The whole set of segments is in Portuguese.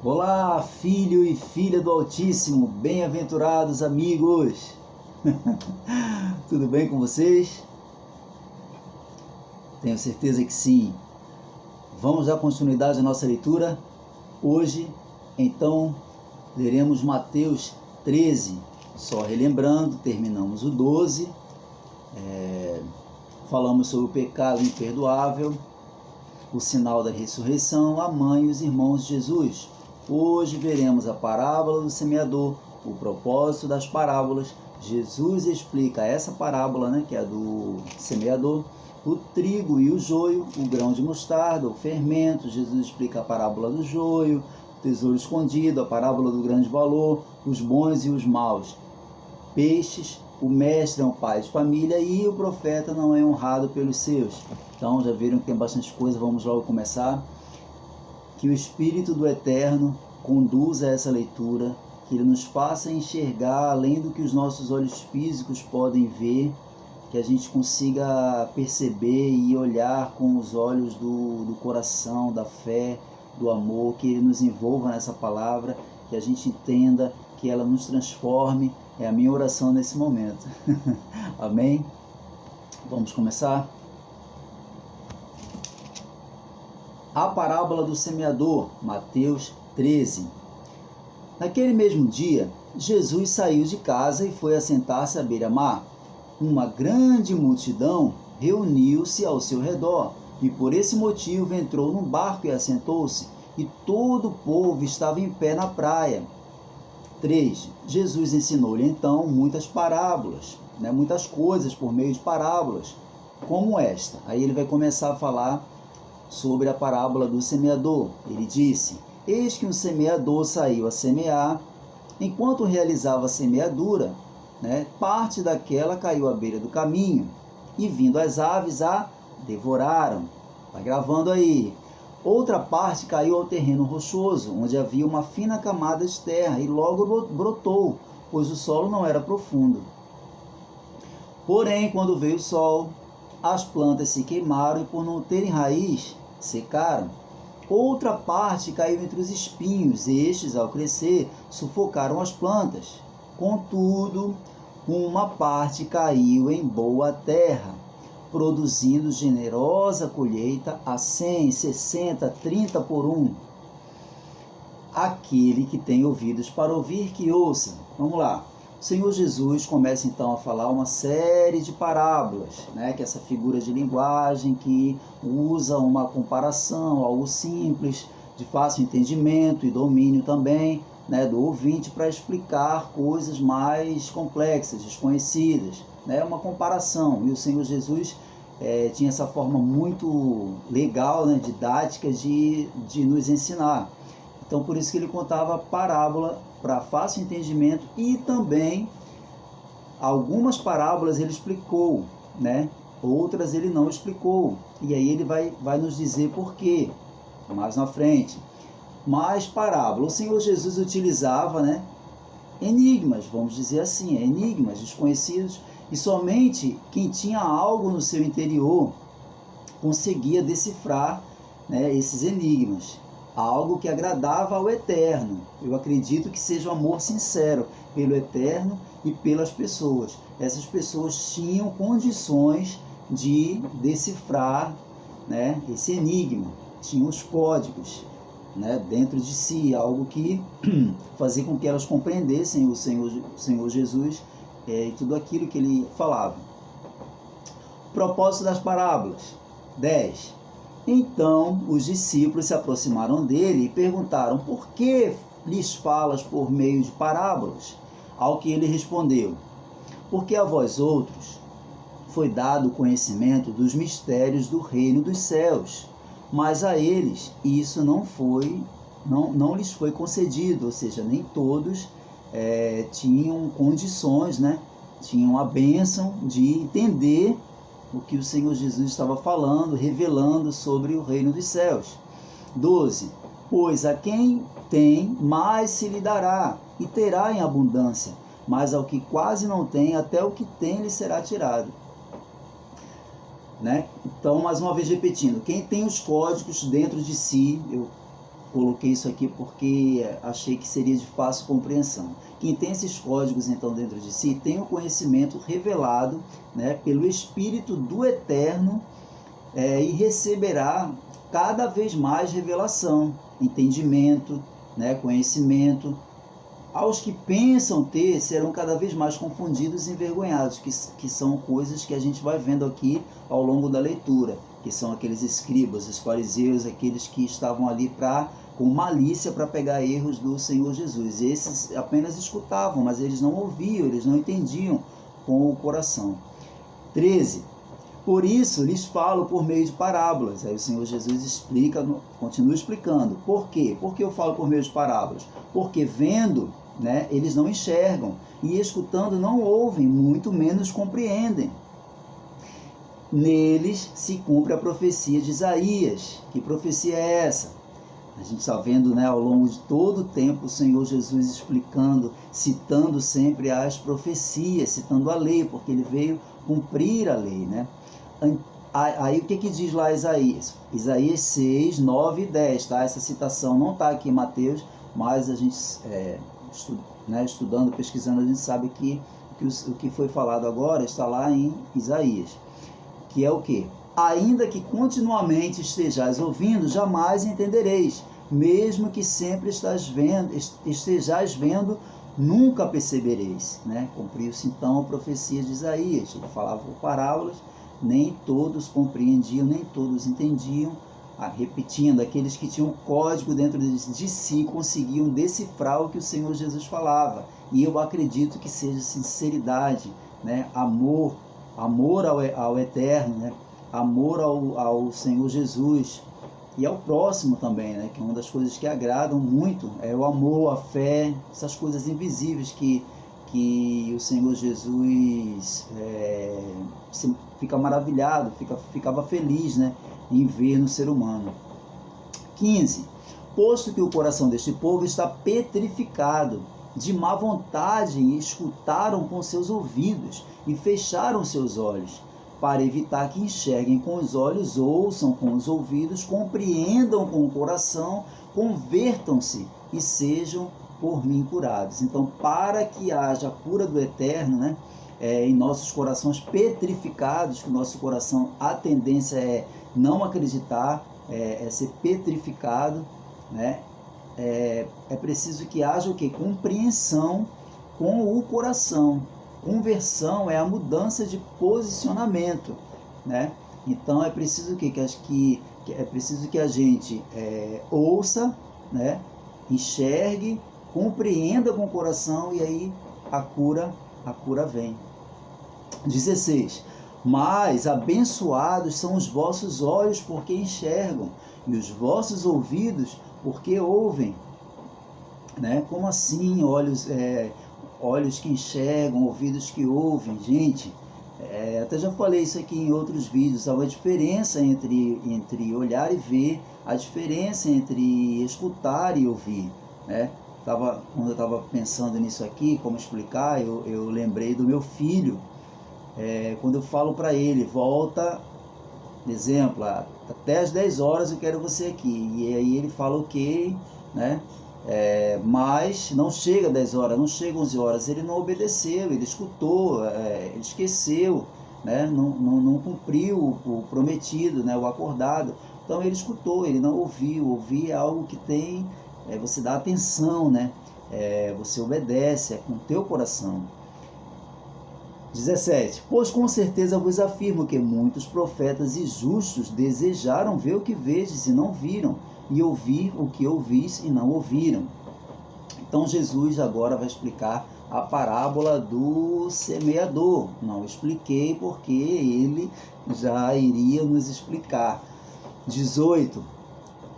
Olá, filho e filha do Altíssimo, bem-aventurados amigos! Tudo bem com vocês? Tenho certeza que sim. Vamos dar continuidade à nossa leitura? Hoje, então, leremos Mateus 13. Só relembrando, terminamos o 12, falamos sobre o pecado imperdoável, o sinal da ressurreição, a mãe e os irmãos de Jesus. Hoje veremos a parábola do semeador, o propósito das parábolas. Jesus explica essa parábola, que é a do semeador, o trigo e o joio, o grão de mostarda, o fermento. Jesus explica a parábola do joio, o tesouro escondido, a parábola do grande valor, os bons e os maus peixes. O mestre é um pai de família e o profeta não é honrado pelos seus. Então já viram que tem bastante coisa, vamos logo começar. Que o Espírito do Eterno conduza essa leitura, que ele nos faça enxergar além do que os nossos olhos físicos podem ver, que a gente consiga perceber e olhar com os olhos do coração, da fé, do amor, que ele nos envolva nessa palavra, que a gente entenda, que ela nos transforme. É a minha oração nesse momento. Amém? Vamos começar? A parábola do semeador, Mateus 13. Naquele mesmo dia, Jesus saiu de casa e foi assentar-se à beira-mar. Uma grande multidão reuniu-se ao seu redor, e por esse motivo entrou num barco e assentou-se, e todo o povo estava em pé na praia. 3. Jesus ensinou-lhe então muitas parábolas, muitas coisas por meio de parábolas, como esta. Aí ele vai começar a falar sobre a parábola do semeador. Ele disse: eis que um semeador saiu a semear. Enquanto realizava a semeadura, parte daquela caiu à beira do caminho, e vindo as aves a devoraram. Vai gravando aí. Outra parte caiu ao terreno rochoso, onde havia uma fina camada de terra, e logo brotou, pois o solo não era profundo. Porém, quando veio o sol, as plantas se queimaram e, por não terem raiz, secaram. Outra parte caiu entre os espinhos, e estes, ao crescer, sufocaram as plantas. Contudo, uma parte caiu em boa terra, produzindo generosa colheita a 100, 60, 30 por um. Aquele que tem ouvidos para ouvir, que ouça. Vamos lá. O Senhor Jesus começa então a falar uma série de parábolas, que é essa figura de linguagem que usa uma comparação, algo simples, de fácil entendimento e domínio também, do ouvinte, para explicar coisas mais complexas, desconhecidas. Uma comparação. E o Senhor Jesus tinha essa forma muito legal, didática, de nos ensinar. Então, por isso que ele contava parábola para fácil entendimento, e também algumas parábolas ele explicou, outras ele não explicou. E aí ele vai nos dizer por quê, mais na frente. Mas parábola, o Senhor Jesus utilizava enigmas, vamos dizer assim, enigmas desconhecidos, e somente quem tinha algo no seu interior conseguia decifrar esses enigmas. Algo que agradava ao Eterno. Eu acredito que seja um amor sincero pelo Eterno e pelas pessoas. Essas pessoas tinham condições de decifrar esse enigma, tinham os códigos dentro de si, algo que fazia com que elas compreendessem o Senhor Jesus e tudo aquilo que ele falava. Propósito das parábolas. 10. Então os discípulos se aproximaram dele e perguntaram: por que lhes falas por meio de parábolas? Ao que ele respondeu: porque a vós outros foi dado o conhecimento dos mistérios do reino dos céus, mas a eles isso não lhes foi concedido. Ou seja, nem todos tinham condições, tinham a bênção de entender o que o Senhor Jesus estava falando, revelando sobre o reino dos céus. 12. Pois a quem tem, mais se lhe dará, e terá em abundância, mas ao que quase não tem, até o que tem lhe será tirado. Então, mais uma vez repetindo, quem tem os códigos dentro de si, eu coloquei isso aqui porque achei que seria de fácil compreensão. Quem tem esses códigos então dentro de si tem o conhecimento revelado, né, pelo Espírito do Eterno, e receberá cada vez mais revelação, entendimento, né, conhecimento. Aos que pensam ter, serão cada vez mais confundidos e envergonhados, que são coisas que a gente vai vendo aqui ao longo da leitura, que são aqueles escribas, os fariseus, aqueles que estavam ali com malícia para pegar erros do Senhor Jesus. Esses apenas escutavam, mas eles não ouviam, eles não entendiam com o coração. 13. Por isso lhes falo por meio de parábolas. Aí o Senhor Jesus explica, continua explicando. Por quê? Por que eu falo por meio de parábolas? Porque vendo, né, eles não enxergam, e escutando não ouvem, muito menos compreendem. Neles se cumpre a profecia de Isaías. Que profecia é essa? A gente está vendo, né, ao longo de todo o tempo o Senhor Jesus explicando, citando sempre as profecias, citando a lei, porque ele veio cumprir a lei, né? Aí o que diz lá Isaías? Isaías 6, 9 e 10, tá? Essa citação não está aqui em Mateus, mas a gente, estudando, pesquisando, a gente sabe que o que foi falado agora está lá em Isaías. Que é o quê? Ainda que continuamente estejais ouvindo, jamais entendereis. Mesmo que sempre estejais vendo, nunca percebereis. Né? Cumpriu-se então a profecia de Isaías. Ele falava por parábolas, nem todos compreendiam, nem todos entendiam. Repetindo, aqueles que tinham código dentro de si conseguiam decifrar o que o Senhor Jesus falava. E eu acredito que seja sinceridade, né? Amor ao Eterno, né? Amor ao Senhor Jesus e ao próximo também, né? Que é uma das coisas que agradam muito, é o amor, a fé, essas coisas invisíveis que o Senhor Jesus fica maravilhado, ficava feliz, né, em ver no ser humano. 15. Posto que o coração deste povo está petrificado, de má vontade escutaram com seus ouvidos e fecharam seus olhos, para evitar que enxerguem com os olhos, ouçam com os ouvidos, compreendam com o coração, convertam-se e sejam por mim curados. Então, para que haja a cura do Eterno, né, em nossos corações petrificados, que o nosso coração, a tendência é não acreditar, é ser petrificado, né, é preciso que haja o quê? Compreensão com o coração. Conversão é a mudança de posicionamento, né? Então é preciso que a gente ouça, né? Enxergue, compreenda com o coração, e aí a cura vem. 16. Mas abençoados são os vossos olhos, porque enxergam, e os vossos ouvidos, porque ouvem. Né? Como assim olhos que enxergam, ouvidos que ouvem? Gente, até já falei isso aqui em outros vídeos, há uma diferença entre olhar e ver, a diferença entre escutar e ouvir, né? Quando eu estava pensando nisso aqui, como explicar, eu lembrei do meu filho, quando eu falo para ele, volta, exemplo, até às 10 horas eu quero você aqui, e aí ele fala ok, né? Mas não chega 10 horas, não chega 11 horas, ele não obedeceu, ele escutou, ele esqueceu, né? Não cumpriu o prometido, né? O acordado. Então ele escutou, ele não ouviu. Ouvir é algo que tem, você dá atenção, né? Você obedece, com o teu coração. 17. Pois com certeza vos afirmo que muitos profetas e justos desejaram ver o que vedes e não viram, e ouvir o que ouvis e não ouviram. Então Jesus agora vai explicar a parábola do semeador. Não expliquei porque ele já iria nos explicar. 18.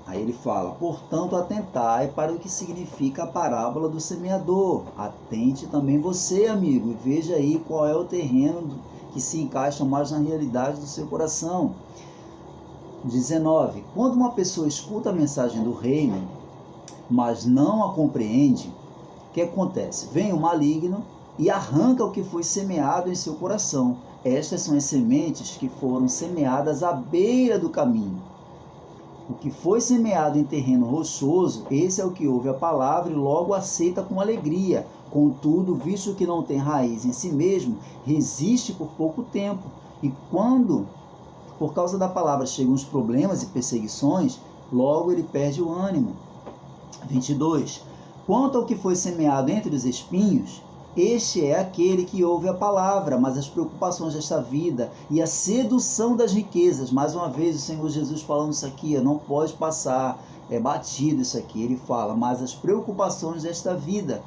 Aí ele fala, portanto atentai para o que significa a parábola do semeador. Atente também você, amigo, e veja aí qual é o terreno que se encaixa mais na realidade do seu coração. 19. Quando uma pessoa escuta a mensagem do reino, mas não a compreende, o que acontece? Vem o maligno e arranca o que foi semeado em seu coração. Estas são as sementes que foram semeadas à beira do caminho. O que foi semeado em terreno rochoso, esse é o que ouve a palavra e logo aceita com alegria. Contudo, visto que não tem raiz em si mesmo, resiste por pouco tempo. E quando, por causa da palavra, chegam os problemas e perseguições, logo ele perde o ânimo. 22. Quanto ao que foi semeado entre os espinhos, este é aquele que ouve a palavra, mas as preocupações desta vida e a sedução das riquezas, mais uma vez o Senhor Jesus falando isso aqui, não pode passar batido isso aqui, ele fala, mas as preocupações desta vida,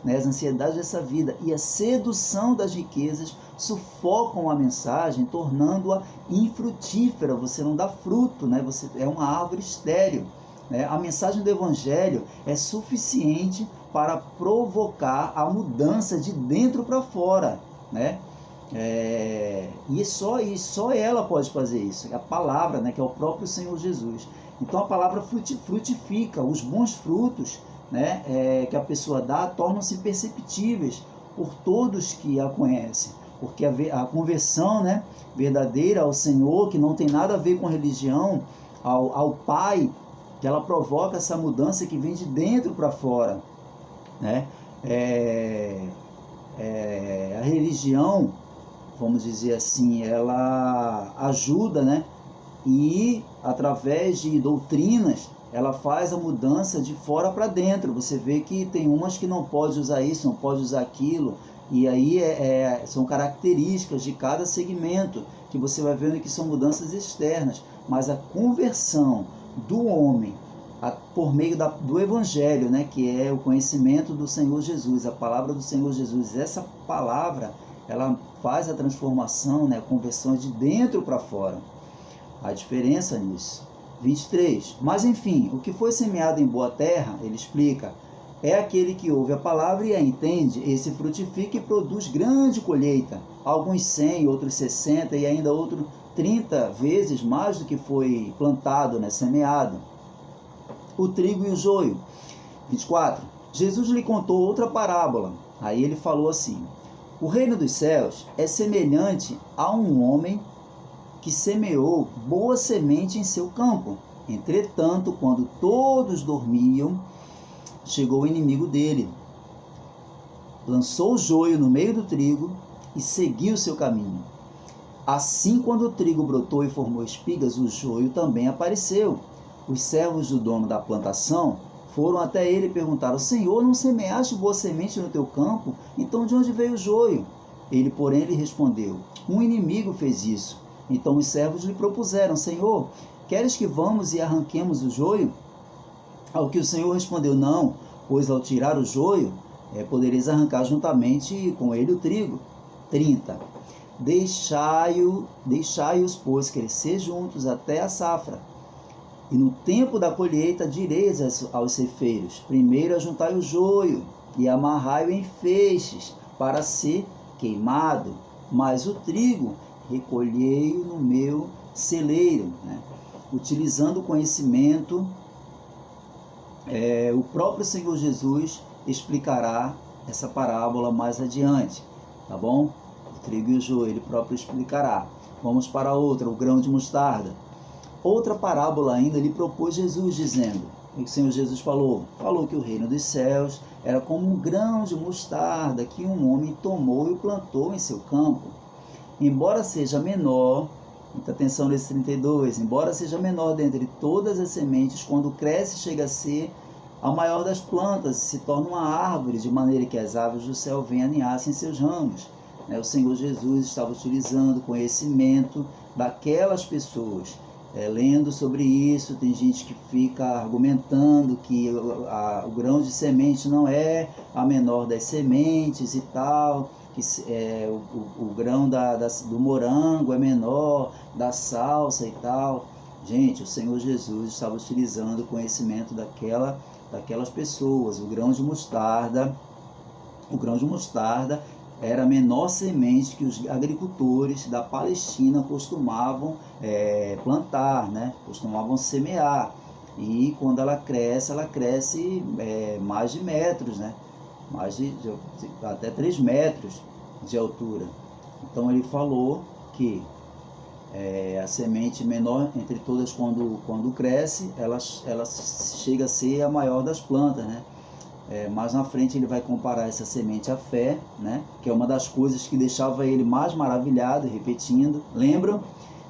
né, as ansiedades dessa vida e a sedução das riquezas sufocam a mensagem, tornando-a infrutífera, você não dá fruto, né, você é uma árvore estéril. A mensagem do Evangelho é suficiente para provocar a mudança de dentro para fora, né? E só ela pode fazer isso, a palavra, né, que é o próprio Senhor Jesus. Então a palavra frutifica, os bons frutos, né, que a pessoa dá tornam-se perceptíveis por todos que a conhecem, porque a conversão, né, verdadeira ao Senhor, que não tem nada a ver com religião, ao Pai, que ela provoca essa mudança que vem de dentro para fora, né? A religião, vamos dizer assim, ela ajuda, né? E através de doutrinas, ela faz a mudança de fora para dentro. Você vê que tem umas que não pode usar isso, não pode usar aquilo, e aí são características de cada segmento, que você vai vendo que são mudanças externas, mas a conversão do homem por meio do Evangelho, né, que é o conhecimento do Senhor Jesus, a palavra do Senhor Jesus, essa palavra, ela faz a transformação, né, a conversão de dentro para fora. A diferença nisso. 23. Mas enfim, o que foi semeado em boa terra, ele explica, é aquele que ouve a palavra e a entende, esse frutifica e produz grande colheita, alguns 100, outros 60 e ainda outros 30 vezes mais do que foi plantado, né, semeado. O trigo e o joio. 24. Jesus lhe contou outra parábola. Aí ele falou assim: o reino dos céus é semelhante a um homem que semeou boa semente em seu campo. Entretanto, quando todos dormiam, chegou o inimigo dele, lançou o joio no meio do trigo e seguiu seu caminho. Assim, quando o trigo brotou e formou espigas, o joio também apareceu. Os servos do dono da plantação foram até ele e perguntaram: Senhor, não semeaste boa semente no teu campo? Então de onde veio o joio? Ele, porém, lhe respondeu: um inimigo fez isso. Então os servos lhe propuseram: Senhor, queres que vamos e arranquemos o joio? Ao que o Senhor respondeu: não, pois ao tirar o joio, podereis arrancar juntamente com ele o trigo. 30. Deixai-os, pois, crescer juntos até a safra. E no tempo da colheita direis aos ceifeiros: primeiro ajuntai o joio e amarrai-o em feixes para ser queimado, mas o trigo recolhei-o no meu celeiro. Né? Utilizando o conhecimento, o próprio Senhor Jesus explicará essa parábola mais adiante, tá bom? O trigo e o joio, ele próprio explicará. Vamos para outra, o grão de mostarda. Outra parábola ainda lhe propôs Jesus, dizendo, o Senhor Jesus falou que o reino dos céus era como um grão de mostarda que um homem tomou e plantou em seu campo. Embora seja menor, muita atenção nesse 32, embora seja menor dentre todas as sementes, quando cresce chega a ser a maior das plantas, se torna uma árvore, de maneira que as aves do céu venham aninhar-se em seus ramos. O Senhor Jesus estava utilizando o conhecimento daquelas pessoas. Lendo sobre isso, tem gente que fica argumentando que o grão de semente não é a menor das sementes e tal, que o grão do morango é menor, da salsa e tal. Gente, o Senhor Jesus estava utilizando o conhecimento daquelas pessoas. O grão de mostarda era a menor semente que os agricultores da Palestina costumavam plantar, né? Costumavam semear. E quando ela cresce mais de metros, né? Até 3 metros de altura. Então ele falou que A semente menor entre todas, quando cresce, ela chega a ser a maior das plantas, né? Mais na frente ele vai comparar essa semente à fé, né? Que é uma das coisas que deixava ele mais maravilhado, repetindo, lembram?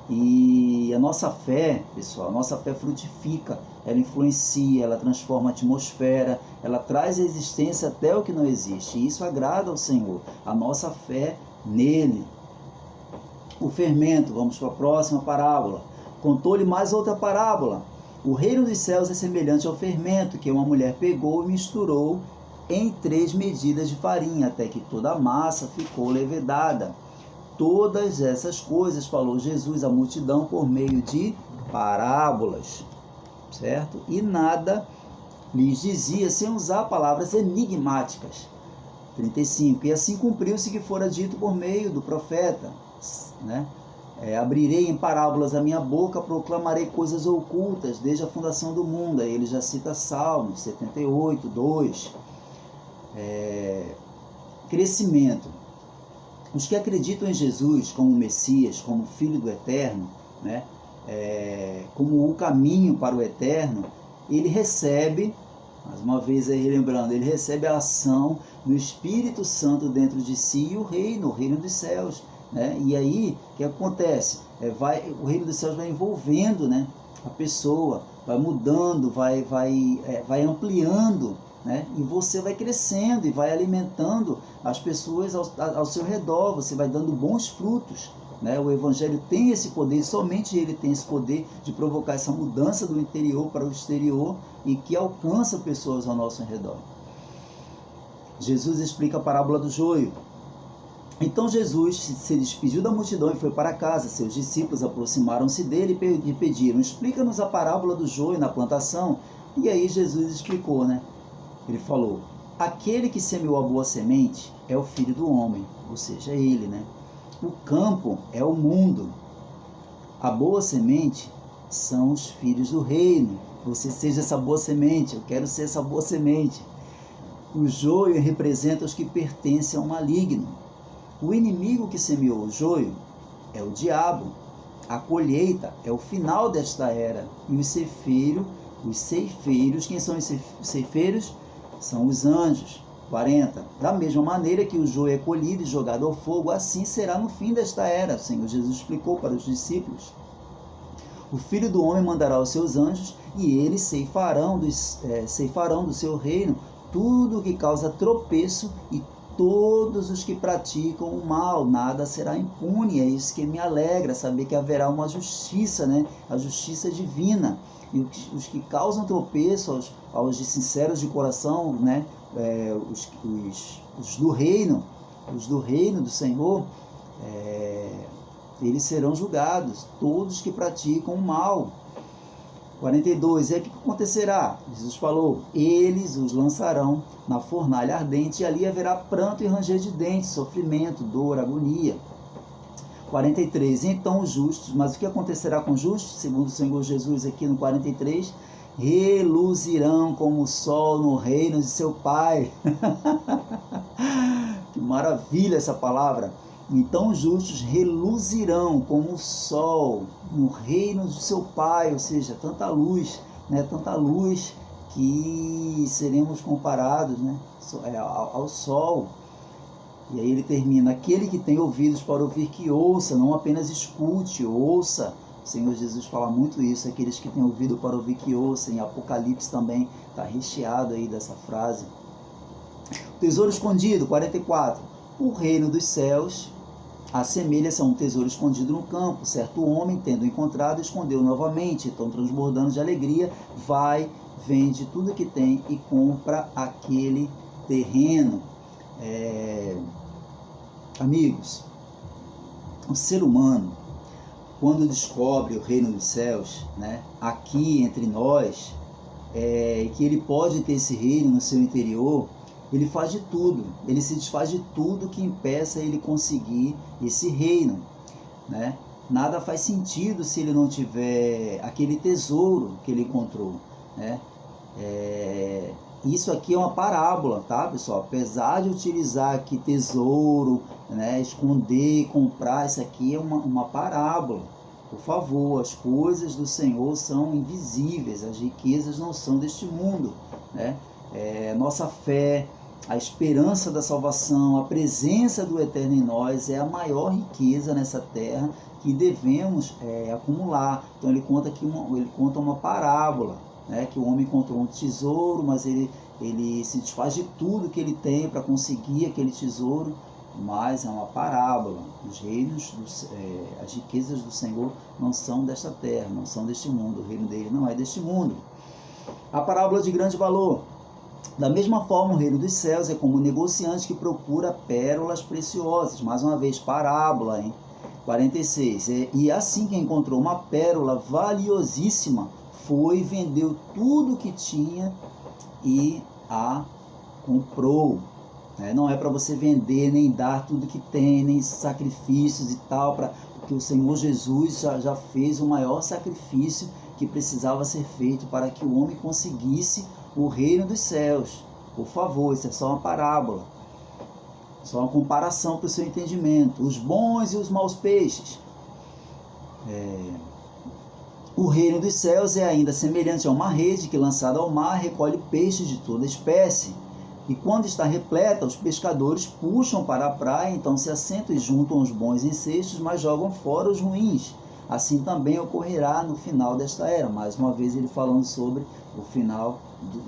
E a nossa fé, pessoal, a nossa fé frutifica, ela influencia, ela transforma a atmosfera, ela traz à existência até o que não existe, e isso agrada ao Senhor, a nossa fé nele. O fermento, vamos para a próxima parábola. Contou-lhe mais outra parábola. O reino dos céus é semelhante ao fermento que uma mulher pegou e misturou em 3 medidas de farinha, até que toda a massa ficou levedada. Todas essas coisas falou Jesus à multidão por meio de parábolas, certo? E nada lhes dizia sem usar palavras enigmáticas. 35. E assim cumpriu-se que fora dito por meio do profeta, né? Abrirei em parábolas a minha boca, proclamarei coisas ocultas desde a fundação do mundo. Aí ele já cita Salmos 78, 2. Crescimento. Os que acreditam em Jesus como Messias, como Filho do Eterno, né? Como o caminho para o Eterno, ele recebe, mais uma vez aí lembrando, ele recebe a ação do Espírito Santo dentro de si e o reino dos céus, né? E aí, o que acontece? O reino dos céus vai envolvendo, né, a pessoa, vai mudando, vai ampliando, né? E você vai crescendo e vai alimentando as pessoas ao seu redor, você vai dando bons frutos, né? O Evangelho tem esse poder, somente ele tem esse poder de provocar essa mudança do interior para o exterior e que alcança pessoas ao nosso redor. Jesus explica a parábola do joio. Então Jesus se despediu da multidão e foi para casa. Seus discípulos aproximaram-se dele e pediram: explica-nos a parábola do joio na plantação. E aí Jesus explicou, né? Ele falou: aquele que semeou a boa semente é o Filho do Homem, ou seja, ele, né? O campo é o mundo. A boa semente são os filhos do reino. Você seja essa boa semente, eu quero ser essa boa semente. O joio representa os que pertencem ao maligno. O inimigo que semeou o joio é o diabo. A colheita é o final desta era. E os ceifeiros, quem são os ceifeiros? São os anjos. 40. Da mesma maneira que o joio é colhido e jogado ao fogo, assim será no fim desta era. O Senhor Jesus explicou para os discípulos. O Filho do Homem mandará os seus anjos e eles ceifarão do seu reino tudo o que causa tropeço e todos os que praticam o mal. Nada será impune. É isso que me alegra, saber que haverá uma justiça, né? A justiça divina. E os que causam tropeço aos sinceros de coração, né? Os do reino do Senhor, eles serão julgados, todos que praticam o mal. 42. E aí o que acontecerá? Jesus falou: eles os lançarão na fornalha ardente e ali haverá pranto e ranger de dentes, sofrimento, dor, agonia. 43. Então os justos, mas o que acontecerá com os justos? Segundo o Senhor Jesus aqui no 43, reluzirão como o sol no reino de seu Pai. Que maravilha essa palavra! Então os justos reluzirão como o sol no reino do seu Pai, ou seja, tanta luz, né? Tanta luz que seremos comparados, né? Ao sol. E aí ele termina: aquele que tem ouvidos para ouvir, que ouça, não apenas escute, ouça. O Senhor Jesus fala muito isso: aqueles que têm ouvido para ouvir, que ouçam. Em Apocalipse também está recheado aí dessa frase. Tesouro escondido, 44. O reino dos céus assemelha-se a um tesouro escondido no campo. Certo homem, tendo encontrado, escondeu novamente. Então, transbordando de alegria, vai, vende tudo que tem e compra aquele terreno. Amigos, o ser humano, quando descobre o reino dos céus, né, aqui entre nós, que ele pode ter esse reino no seu interior, ele faz de tudo, ele se desfaz de tudo que impeça ele conseguir esse reino, né? Nada faz sentido se ele não tiver aquele tesouro que ele encontrou, né? Isso aqui é uma parábola, tá, pessoal? Apesar de utilizar aqui tesouro, né, esconder, comprar, isso aqui é uma parábola, Por favor, as coisas do Senhor são invisíveis, as riquezas não são deste mundo, né? Nossa fé, a esperança da salvação, a presença do Eterno em nós é a maior riqueza nessa terra que devemos acumular. Então ele conta aqui ele conta uma parábola, né? Que o homem encontrou um tesouro, mas ele se desfaz de tudo que ele tem para conseguir aquele tesouro, mas é uma parábola. Os reinos, as riquezas do Senhor não são desta terra, não são deste mundo, o reino dele não é deste mundo. A parábola de grande valor. Da mesma forma, o reino dos céus é como um negociante que procura pérolas preciosas. Mais uma vez, parábola, hein? 46. E assim que encontrou uma pérola valiosíssima, foi e vendeu tudo o que tinha e a comprou. Não é para você vender, nem dar tudo que tem, nem sacrifícios e tal, porque o Senhor Jesus já fez o maior sacrifício que precisava ser feito para que o homem conseguisse o reino dos céus. Por favor, isso é só uma parábola, só uma comparação para o seu entendimento. Os bons e os maus peixes. O reino dos céus é ainda semelhante a uma rede que, lançada ao mar, recolhe peixes de toda espécie. E quando está repleta, os pescadores puxam para a praia, então se assentam e juntam os bons em cestos, mas jogam fora os ruins. Assim também ocorrerá no final desta era. Mais uma vez ele falando sobre o final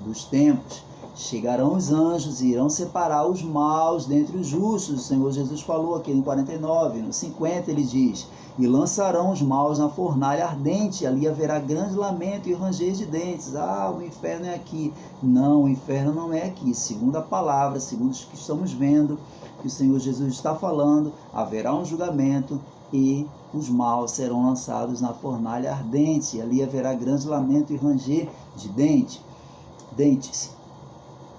dos tempos. Chegarão os anjos e irão separar os maus dentre os justos. O Senhor Jesus falou aqui no 49, no 50 ele diz: e lançarão os maus na fornalha ardente, ali haverá grande lamento e ranger de dentes. O inferno é aqui. Não, o inferno não é aqui. Segundo a palavra, segundo o que estamos vendo, que o Senhor Jesus está falando, haverá um julgamento e os maus serão lançados na fornalha ardente. Ali haverá grande lamento e ranger de dentes.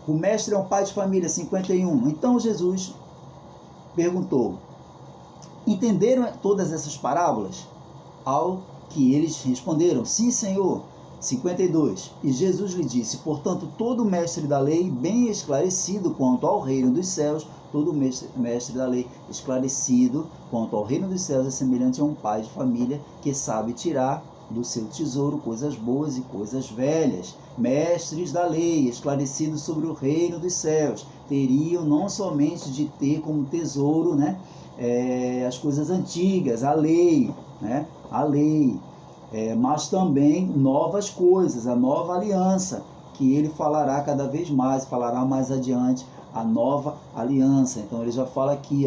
O mestre é um pai de família, 51. Então Jesus perguntou: entenderam todas essas parábolas? Ao que eles responderam: sim, Senhor. 52. E Jesus lhe disse: portanto, todo mestre da lei, bem esclarecido quanto ao reino dos céus, todo mestre da lei esclarecido quanto ao reino dos céus é semelhante a um pai de família que sabe tirar do seu tesouro coisas boas e coisas velhas. Mestres da lei, esclarecidos sobre o reino dos céus, teriam não somente de ter como tesouro, as coisas antigas, a lei, mas também novas coisas, a nova aliança, que ele falará cada vez mais, falará mais adiante, a nova aliança. Então ele já fala aqui,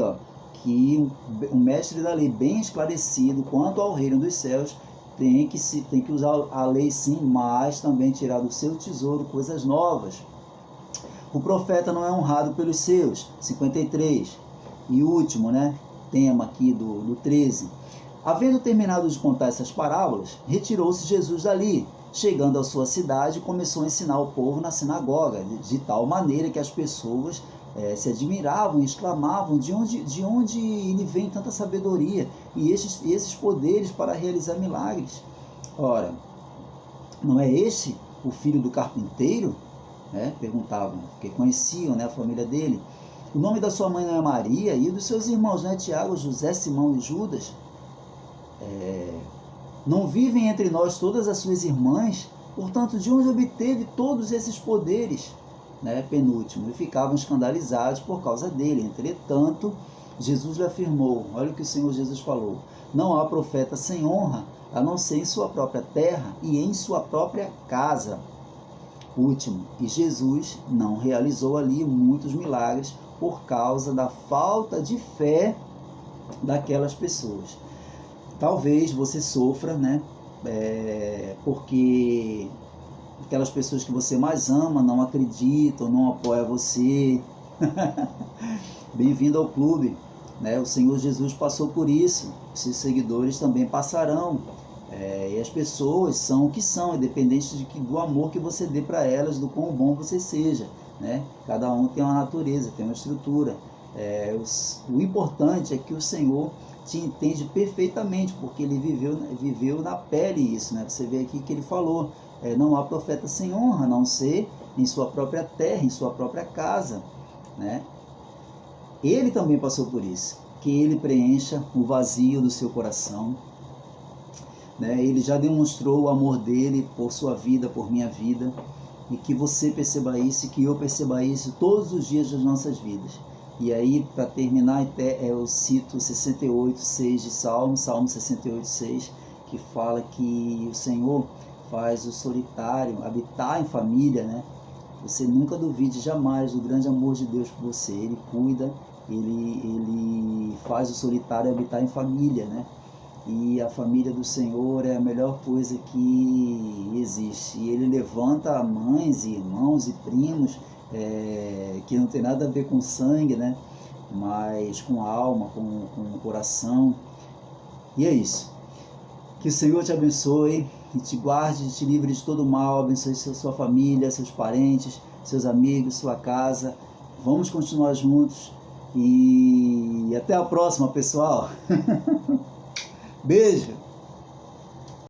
que o mestre da lei bem esclarecido quanto ao reino dos céus tem que usar a lei sim, mas também tirar do seu tesouro coisas novas. O profeta não é honrado pelos seus, 53. E último, tema aqui do 13. Havendo terminado de contar essas parábolas, retirou-se Jesus dali. Chegando à sua cidade, começou a ensinar o povo na sinagoga, de tal maneira que as pessoas se admiravam e exclamavam: de onde lhe vem tanta sabedoria e esses poderes para realizar milagres? Ora, não é este o filho do carpinteiro? Perguntavam, porque conheciam a família dele. O nome da sua mãe não é Maria? E dos seus irmãos não é Tiago, José, Simão e Judas? Não vivem entre nós todas as suas irmãs? Portanto, de onde obteve todos esses poderes? Penúltimo, e ficavam escandalizados por causa dele. Entretanto, Jesus lhe afirmou, olha o que o Senhor Jesus falou: não há profeta sem honra, a não ser em sua própria terra e em sua própria casa. Último, e Jesus não realizou ali muitos milagres por causa da falta de fé daquelas pessoas. Talvez você sofra, porque aquelas pessoas que você mais ama não acreditam, não apoiam você. Bem-vindo ao clube. O Senhor Jesus passou por isso, seus seguidores também passarão. E as pessoas são o que são, independente do amor que você dê para elas, do quão bom você seja. Cada um tem uma natureza, tem uma estrutura. O importante é que o Senhor te entende perfeitamente, porque ele viveu na pele isso. Você vê aqui que ele falou: não há profeta sem honra, a não ser em sua própria terra, em sua própria casa. Ele também passou por isso. Que ele preencha o vazio do seu coração, né? Ele já demonstrou o amor dele por sua vida, por minha vida, e que você perceba isso e que eu perceba isso todos os dias das nossas vidas. E aí, para terminar, eu cito 68:6 de Salmo 68:6, que fala que o Senhor faz o solitário habitar em família, né? Você nunca duvide jamais do grande amor de Deus por você. Ele cuida, ele faz o solitário habitar em família, né? E a família do Senhor é a melhor coisa que existe. E Ele levanta mães e irmãos e primos, que não tem nada a ver com sangue, né? Mas com a alma, com o coração. E é isso. Que o Senhor te abençoe e te guarde, te livre de todo mal, abençoe sua família, seus parentes, seus amigos, sua casa. Vamos continuar juntos e até a próxima, pessoal. Beijo!